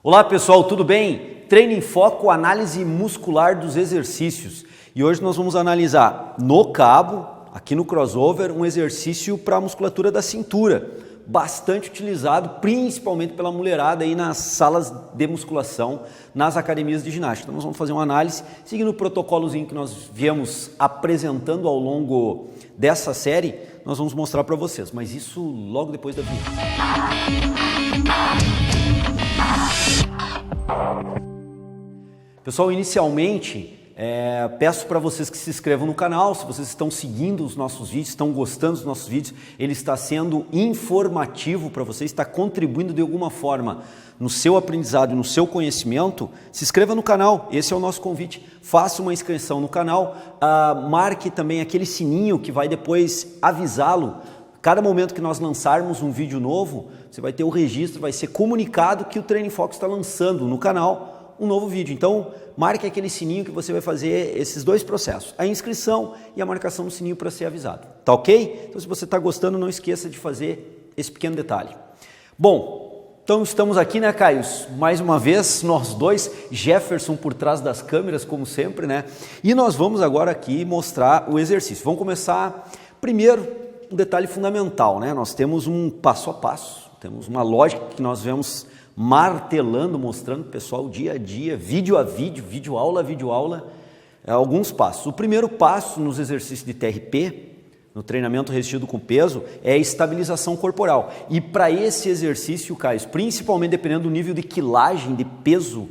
Olá pessoal, tudo bem? Treino em Foco, análise muscular dos exercícios. E hoje nós vamos analisar no cabo, aqui no crossover, um exercício para a musculatura da cintura, bastante utilizado principalmente pela mulherada aí nas salas de musculação, nas academias de ginástica. Então nós vamos fazer uma análise seguindo o protocolozinho que nós viemos apresentando ao longo dessa série, nós vamos mostrar para vocês, mas isso logo depois da vinheta. Pessoal, inicialmente, peço para vocês que se inscrevam no canal. Se vocês estão seguindo os nossos vídeos, estão gostando dos nossos vídeos, ele está sendo informativo para vocês, está contribuindo de alguma forma no seu aprendizado e no seu conhecimento, se inscreva no canal, esse é o nosso convite. Faça uma inscrição no canal, marque também aquele sininho que vai depois avisá-lo. Cada momento que nós lançarmos um vídeo novo, você vai ter o registro, vai ser comunicado que o Treino em Foco está lançando no canal um novo vídeo. Então, marque aquele sininho que você vai fazer esses dois processos, a inscrição e a marcação do sininho para ser avisado. Tá ok? Então, se você está gostando, não esqueça de fazer esse pequeno detalhe. Bom, então estamos aqui, né, Caio? Mais uma vez, nós dois, Jefferson por trás das câmeras, como sempre, né? E nós vamos agora aqui mostrar o exercício. Vamos começar primeiro um detalhe fundamental, né? Nós temos um passo a passo, temos uma lógica que nós vemos martelando, mostrando para o pessoal dia a dia, vídeo a vídeo, vídeo aula, alguns passos. O primeiro passo nos exercícios de TRP, no treinamento resistido com peso, é a estabilização corporal. E para esse exercício, Caio, principalmente dependendo do nível de quilagem, de peso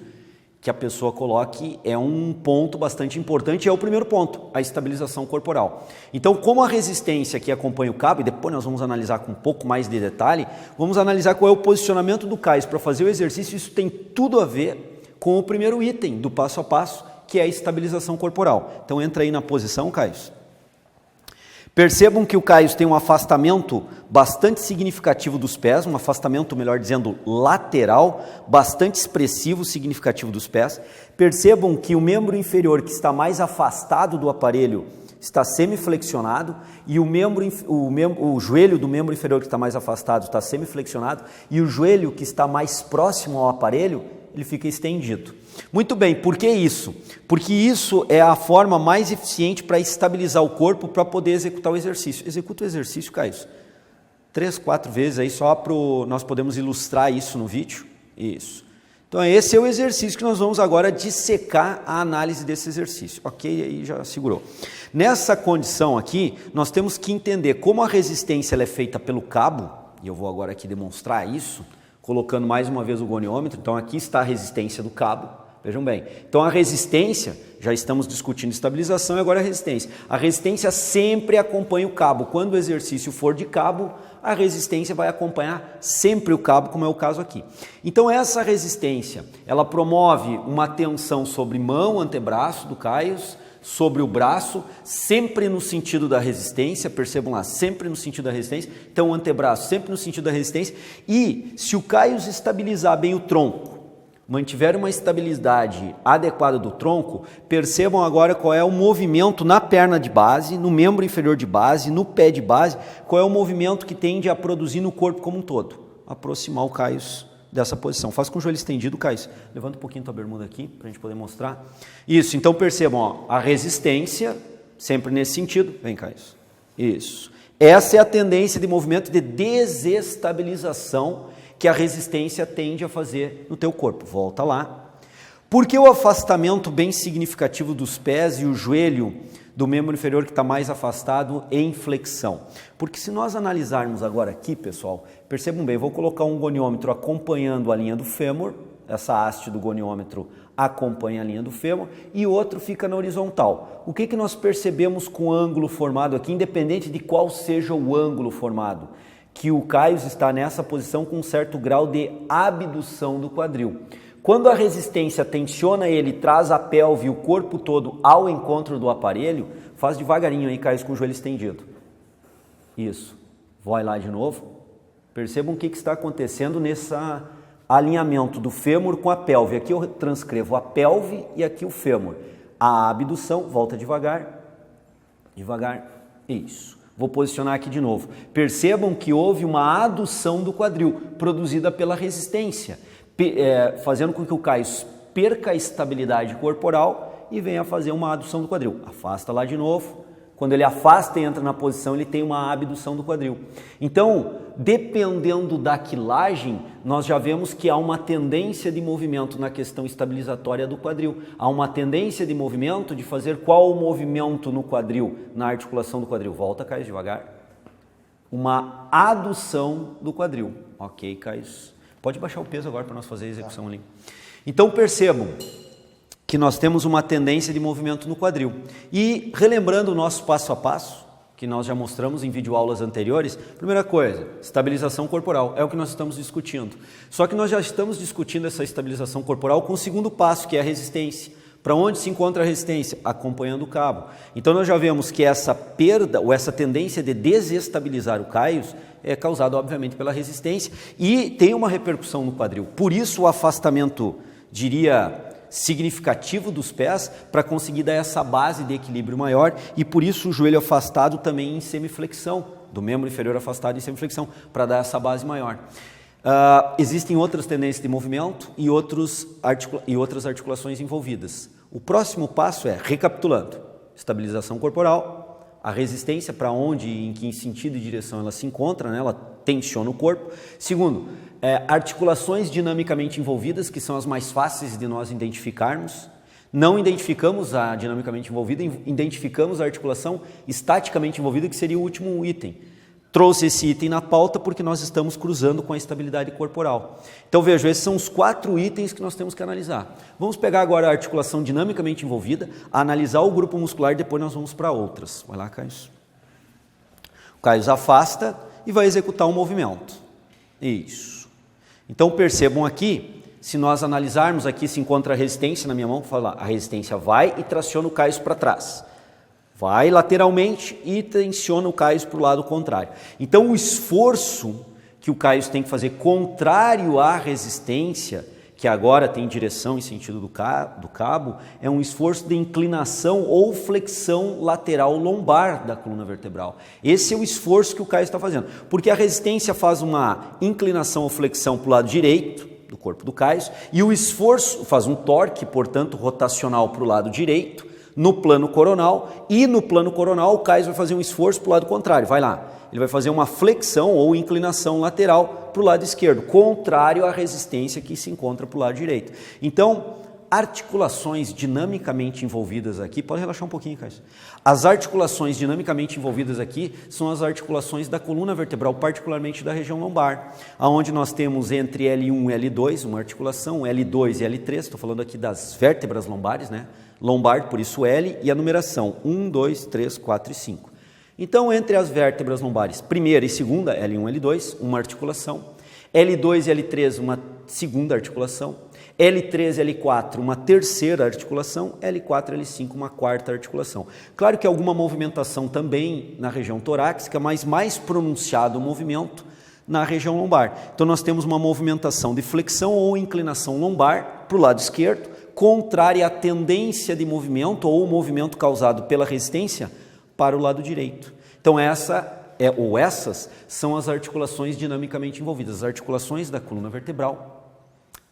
que a pessoa coloque, é um ponto bastante importante, é o primeiro ponto, a estabilização corporal. Então, como a resistência que acompanha o cabo, e depois nós vamos analisar com um pouco mais de detalhe, vamos analisar qual é o posicionamento do cais para fazer o exercício. Isso tem tudo a ver com o primeiro item do passo a passo, que é a estabilização corporal. Então, entra aí na posição, Caio. Percebam que o Caio tem um afastamento bastante significativo dos pés, um afastamento, melhor dizendo, lateral, bastante expressivo, significativo dos pés. Percebam que o membro inferior que está mais afastado do aparelho está semiflexionado e o joelho do membro inferior que está mais afastado está semiflexionado e o joelho que está mais próximo ao aparelho, ele fica estendido. Muito bem, por que isso? Porque isso é a forma mais eficiente para estabilizar o corpo para poder executar o exercício. Executa o exercício, Caio, 3, 4 vezes aí só para nós podemos ilustrar isso no vídeo. Isso. Então esse é o exercício que nós vamos agora dissecar a análise desse exercício. Ok, aí já segurou. Nessa condição aqui, nós temos que entender como a resistência ela é feita pelo cabo, e eu vou agora aqui demonstrar isso, colocando mais uma vez o goniômetro. Então aqui está a resistência do cabo. Vejam bem, então a resistência, já estamos discutindo estabilização e agora a resistência. A resistência sempre acompanha o cabo. Quando o exercício for de cabo, a resistência vai acompanhar sempre o cabo, como é o caso aqui. Então essa resistência, ela promove uma tensão sobre mão, antebraço do Caio, sobre o braço, sempre no sentido da resistência, percebam lá, sempre no sentido da resistência. Então o antebraço sempre no sentido da resistência. E se o Caio estabilizar bem o tronco, mantiver uma estabilidade adequada do tronco, percebam agora qual é o movimento na perna de base, no membro inferior de base, no pé de base, qual é o movimento que tende a produzir no corpo como um todo. Aproximar o Caio dessa posição. Faz com o joelho estendido, Caio. Levanta um pouquinho tua bermuda aqui, para a gente poder mostrar. Isso, então percebam, ó, a resistência, sempre nesse sentido. Vem, Caio. Isso. Essa é a tendência de movimento de desestabilização que a resistência tende a fazer no teu corpo. Volta lá. Porque o afastamento bem significativo dos pés e o joelho do membro inferior que está mais afastado em flexão? Porque se nós analisarmos agora aqui, pessoal, percebam bem, vou colocar um goniômetro acompanhando a linha do fêmur, essa haste do goniômetro acompanha a linha do fêmur, e outro fica na horizontal. O que nós percebemos com o ângulo formado aqui, independente de qual seja o ângulo formado? Que o Caio está nessa posição com um certo grau de abdução do quadril. Quando a resistência tensiona ele, traz a pelve e o corpo todo ao encontro do aparelho, faz devagarinho aí, Caio, com o joelho estendido. Isso. Vai lá de novo. Percebam o que está acontecendo nesse alinhamento do fêmur com a pelve. Aqui eu transcrevo a pelve e aqui o fêmur. A abdução, volta devagar, isso. Vou posicionar aqui de novo. Percebam que houve uma adução do quadril, produzida pela resistência. fazendo com que o Caio perca a estabilidade corporal e venha fazer uma adução do quadril. Afasta lá de novo. Quando ele afasta e entra na posição, ele tem uma abdução do quadril. Então, dependendo da quilagem, nós já vemos que há uma tendência de movimento na questão estabilizatória do quadril. Há uma tendência de movimento de fazer qual o movimento no quadril, na articulação do quadril? Volta, Caio, devagar. Uma adução do quadril. Ok, Caio. Pode baixar o peso agora para nós fazer a execução ali. Então, percebam que nós temos uma tendência de movimento no quadril. E relembrando o nosso passo a passo, que nós já mostramos em videoaulas anteriores, primeira coisa, estabilização corporal, é o que nós estamos discutindo. Só que nós já estamos discutindo essa estabilização corporal com o segundo passo, que é a resistência. Para onde se encontra a resistência? Acompanhando o cabo. Então nós já vemos que essa perda, ou essa tendência de desestabilizar o caius, é causada obviamente pela resistência e tem uma repercussão no quadril. Por isso o afastamento, diria, significativo dos pés para conseguir dar essa base de equilíbrio maior e por isso o joelho afastado também em semiflexão, do membro inferior afastado em semiflexão, para dar essa base maior. Existem outras tendências de movimento e outras articulações envolvidas. O próximo passo é, recapitulando, estabilização corporal, a resistência para onde, em que sentido e direção ela se encontra, né? Ela tensiona o corpo. Segundo, articulações dinamicamente envolvidas, que são as mais fáceis de nós identificarmos. Não identificamos a dinamicamente envolvida, identificamos a articulação estaticamente envolvida, que seria o último item. Trouxe esse item na pauta porque nós estamos cruzando com a estabilidade corporal. Então vejam, esses são os 4 itens que nós temos que analisar. Vamos pegar agora a articulação dinamicamente envolvida, analisar o grupo muscular e depois nós vamos para outras. Vai lá, Caio. O Caio afasta e vai executar um movimento. Isso. Então percebam aqui, se nós analisarmos aqui, se encontra a resistência na minha mão, vou falar, a resistência vai e traciona o Caio para trás. Vai lateralmente e tensiona o caius para o lado contrário. Então o esforço que o caius tem que fazer contrário à resistência, que agora tem direção em sentido do cabo, é um esforço de inclinação ou flexão lateral lombar da coluna vertebral. Esse é o esforço que o caius está fazendo. Porque a resistência faz uma inclinação ou flexão para o lado direito do corpo do caius e o esforço faz um torque, portanto, rotacional para o lado direito, no plano coronal, e no plano coronal o caius vai fazer um esforço para o lado contrário, vai lá, ele vai fazer uma flexão ou inclinação lateral para o lado esquerdo, contrário à resistência que se encontra para o lado direito. Então, articulações dinamicamente envolvidas aqui, pode relaxar um pouquinho, Caius. As articulações dinamicamente envolvidas aqui são as articulações da coluna vertebral, particularmente da região lombar, aonde nós temos entre L1 e L2 uma articulação, L2 e L3, estou falando aqui das vértebras lombares, né? Lombar, por isso L, e a numeração 1, 2, 3, 4 e 5. Então, entre as vértebras lombares, primeira e segunda, L1 e L2, uma articulação, L2 e L3, uma segunda articulação, L3 e L4, uma terceira articulação, L4 e L5, uma quarta articulação. Claro que alguma movimentação também na região torácica, mas mais pronunciado o movimento na região lombar. Então, nós temos uma movimentação de flexão ou inclinação lombar para o lado esquerdo, contrária à tendência de movimento ou o movimento causado pela resistência para o lado direito. Então essas são as articulações dinamicamente envolvidas, as articulações da coluna vertebral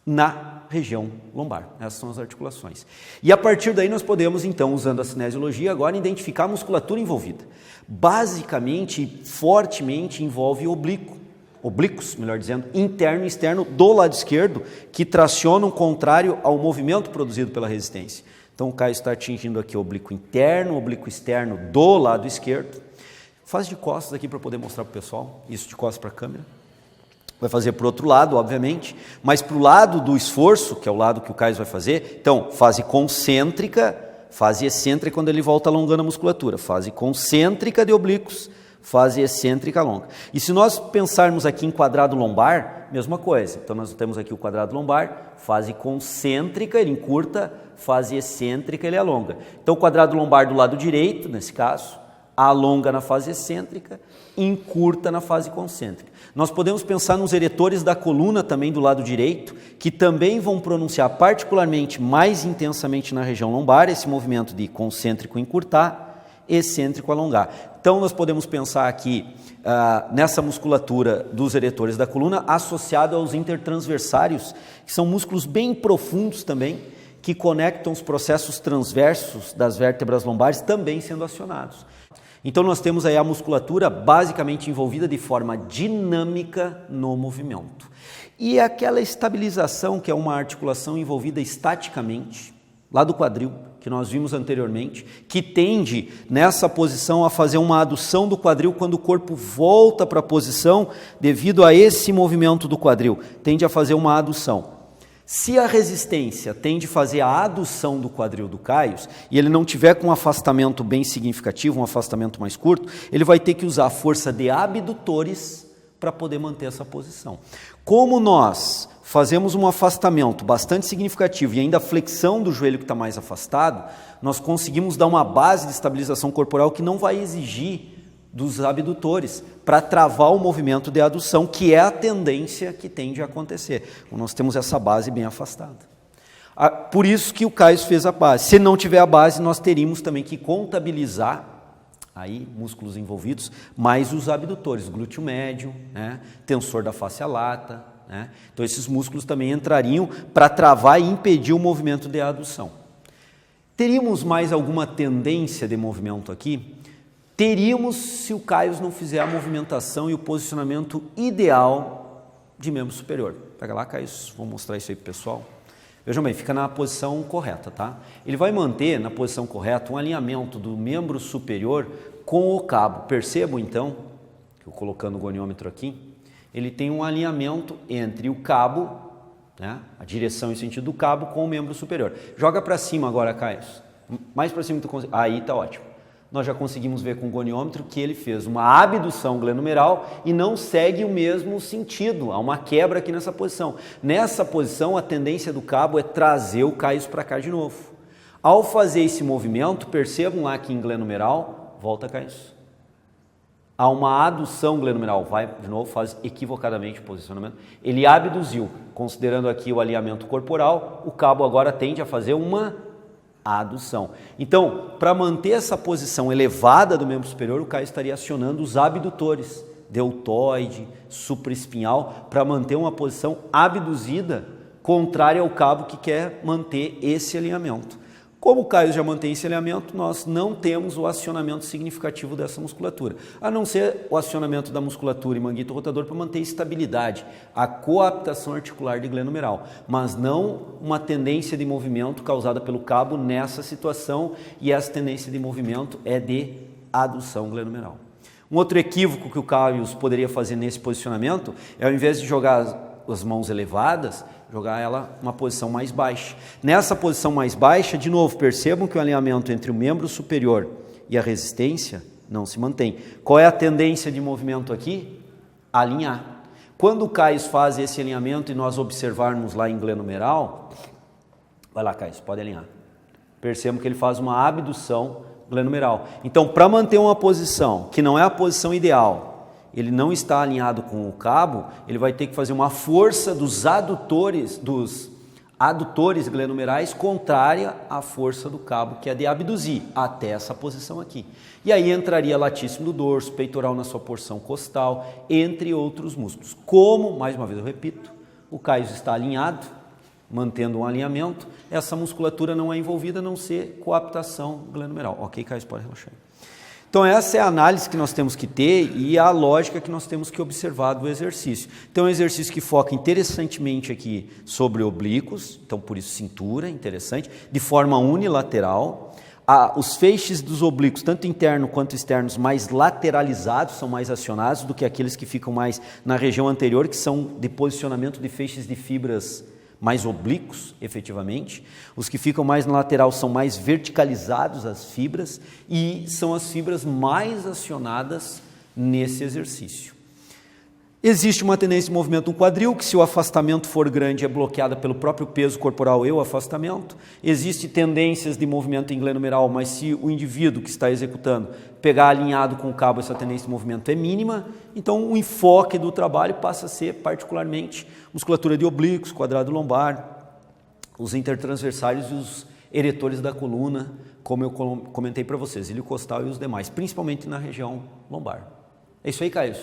na região lombar. Essas são as articulações. E a partir daí nós podemos então, usando a cinesiologia agora, identificar a musculatura envolvida. Basicamente, fortemente envolve oblíquos, melhor dizendo, interno e externo do lado esquerdo, que tracionam contrário ao movimento produzido pela resistência. Então o Caio está atingindo aqui o oblíquo interno, o oblíquo externo do lado esquerdo. Faz de costas aqui para poder mostrar para o pessoal, isso de costas para a câmera. Vai fazer para o outro lado, obviamente, mas para o lado do esforço, que é o lado que o Caio vai fazer, então fase concêntrica, fase excêntrica quando ele volta alongando a musculatura, fase concêntrica de oblíquos, fase excêntrica longa. E se nós pensarmos aqui em quadrado lombar, mesma coisa. Então nós temos aqui o quadrado lombar, fase concêntrica, ele encurta, fase excêntrica, ele alonga. Então o quadrado lombar do lado direito, nesse caso, alonga na fase excêntrica, encurta na fase concêntrica. Nós podemos pensar nos eretores da coluna também do lado direito, que também vão pronunciar particularmente mais intensamente na região lombar esse movimento de concêntrico encurtar excêntrico alongar. Então nós podemos pensar aqui nessa musculatura dos eretores da coluna associado aos intertransversários, que são músculos bem profundos também, que conectam os processos transversos das vértebras lombares também sendo acionados. Então nós temos aí a musculatura basicamente envolvida de forma dinâmica no movimento. E aquela estabilização, que é uma articulação envolvida estaticamente, lá do quadril, que nós vimos anteriormente, que tende nessa posição a fazer uma adução do quadril quando o corpo volta para a posição, devido a esse movimento do quadril, tende a fazer uma adução. Se a resistência tende a fazer a adução do quadril do Caio, e ele não tiver com um afastamento bem significativo, um afastamento mais curto, ele vai ter que usar a força de abdutores para poder manter essa posição. Como nós fazemos um afastamento bastante significativo e ainda a flexão do joelho que está mais afastado, nós conseguimos dar uma base de estabilização corporal que não vai exigir dos abdutores para travar o movimento de adução, que é a tendência que tende a acontecer. Nós temos essa base bem afastada. Por isso que o Caio fez a base. Se não tiver a base, nós teríamos também que contabilizar aí músculos envolvidos, mais os abdutores, glúteo médio, né, tensor da fáscia lata, né? Então esses músculos também entrariam para travar e impedir o movimento de adução. Teríamos mais alguma tendência de movimento aqui? Teríamos se o Caio não fizer a movimentação e o posicionamento ideal de membro superior. Pega lá, Caio, vou mostrar isso aí para o pessoal. Vejam bem, fica na posição correta, tá? Ele vai manter na posição correta um alinhamento do membro superior com o cabo. Percebam então, que eu colocando o goniômetro aqui, ele tem um alinhamento entre o cabo, né, a direção e sentido do cabo, com o membro superior. Joga para cima agora, Caio. Mais para cima que tu consegue. Aí tá ótimo. Nós já conseguimos ver com o goniômetro que ele fez uma abdução glenumeral e não segue o mesmo sentido, há uma quebra aqui nessa posição. Nessa posição, a tendência do cabo é trazer o Caio para cá de novo. Ao fazer esse movimento, percebam lá que em glenumeral, volta Caio. Há uma adução glenumeral, vai de novo, faz equivocadamente o posicionamento. Ele abduziu, considerando aqui o alinhamento corporal, o cabo agora tende a fazer uma adução. Então, para manter essa posição elevada do membro superior, o Caio estaria acionando os abdutores, deltoide, supraespinhal, para manter uma posição abduzida, contrária ao cabo que quer manter esse alinhamento. Como o Caio já mantém esse alinhamento, nós não temos o acionamento significativo dessa musculatura, a não ser o acionamento da musculatura e manguito rotador para manter estabilidade, a coaptação articular de glenumeral, mas não uma tendência de movimento causada pelo cabo nessa situação, e essa tendência de movimento é de adução glenumeral. Um outro equívoco que o Caio poderia fazer nesse posicionamento é, ao invés de jogar as mãos elevadas, jogar ela uma posição mais baixa. Nessa posição mais baixa, de novo, percebam que o alinhamento entre o membro superior e a resistência não se mantém. Qual é a tendência de movimento aqui? Alinhar. Quando o Caio faz esse alinhamento e nós observarmos lá em glenumeral, vai lá, Caio, pode alinhar. Percebam que ele faz uma abdução glenumeral. Então, para manter uma posição que não é a posição ideal, ele não está alinhado com o cabo, ele vai ter que fazer uma força dos adutores glenumerais contrária à força do cabo, que é de abduzir até essa posição aqui. E aí entraria latíssimo do dorso, peitoral na sua porção costal, entre outros músculos. Como, mais uma vez eu repito, o Caio está alinhado, mantendo um alinhamento, essa musculatura não é envolvida a não ser coaptação glenumeral. Ok, Caio, pode relaxar. Então essa é a análise que nós temos que ter e a lógica que nós temos que observar do exercício. Então é um exercício que foca interessantemente aqui sobre oblíquos, então por isso cintura, interessante, de forma unilateral. Os feixes dos oblíquos, tanto internos quanto externos, mais lateralizados, são mais acionados do que aqueles que ficam mais na região anterior, que são de posicionamento de feixes de fibras mais oblíquos, efetivamente. Os que ficam mais na lateral são mais verticalizados as fibras e são as fibras mais acionadas nesse exercício. Existe uma tendência de movimento no quadril, que se o afastamento for grande é bloqueada pelo próprio peso corporal e o afastamento. Existem tendências de movimento em glenumeral, mas se o indivíduo que está executando pegar alinhado com o cabo, essa tendência de movimento é mínima. Então o enfoque do trabalho passa a ser particularmente musculatura de oblíquos, quadrado lombar, os intertransversários e os eretores da coluna, como eu comentei para vocês, ilho costal e os demais, principalmente na região lombar. É isso aí, Caio?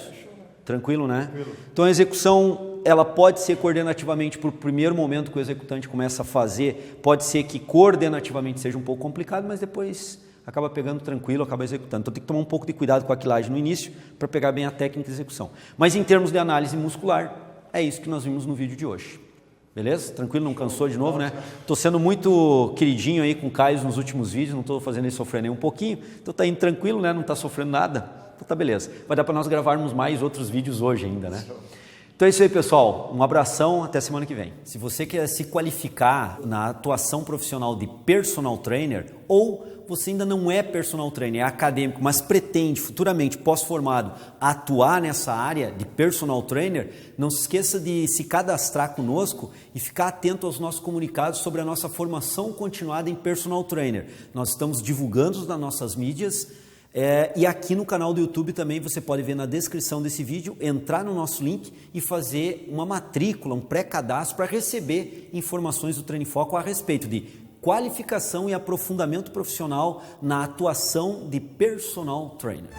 Tranquilo, né? Tranquilo. Então a execução, ela pode ser coordenativamente para o primeiro momento que o executante começa a fazer, pode ser que coordenativamente seja um pouco complicado, mas depois acaba pegando tranquilo, acaba executando. Então tem que tomar um pouco de cuidado com a quilagem no início para pegar bem a técnica de execução. Mas em termos de análise muscular, é isso que nós vimos no vídeo de hoje. Beleza? Tranquilo? Não cansou de novo, né? Estou sendo muito queridinho aí com o Caio nos últimos vídeos, não estou fazendo ele sofrer nem um pouquinho. Então tá indo tranquilo, né? Não está sofrendo nada. Então tá beleza. Vai dar para nós gravarmos mais outros vídeos hoje ainda, né? Então é isso aí, pessoal. Um abração, até semana que vem. Se você quer se qualificar na atuação profissional de personal trainer, ou você ainda não é personal trainer, é acadêmico, mas pretende futuramente, pós-formado, atuar nessa área de personal trainer, não se esqueça de se cadastrar conosco e ficar atento aos nossos comunicados sobre a nossa formação continuada em personal trainer. Nós estamos divulgando nas nossas mídias. E aqui no canal do YouTube também você pode ver na descrição desse vídeo, entrar no nosso link e fazer uma matrícula, um pré-cadastro para receber informações do Treino em Foco a respeito de qualificação e aprofundamento profissional na atuação de personal trainer.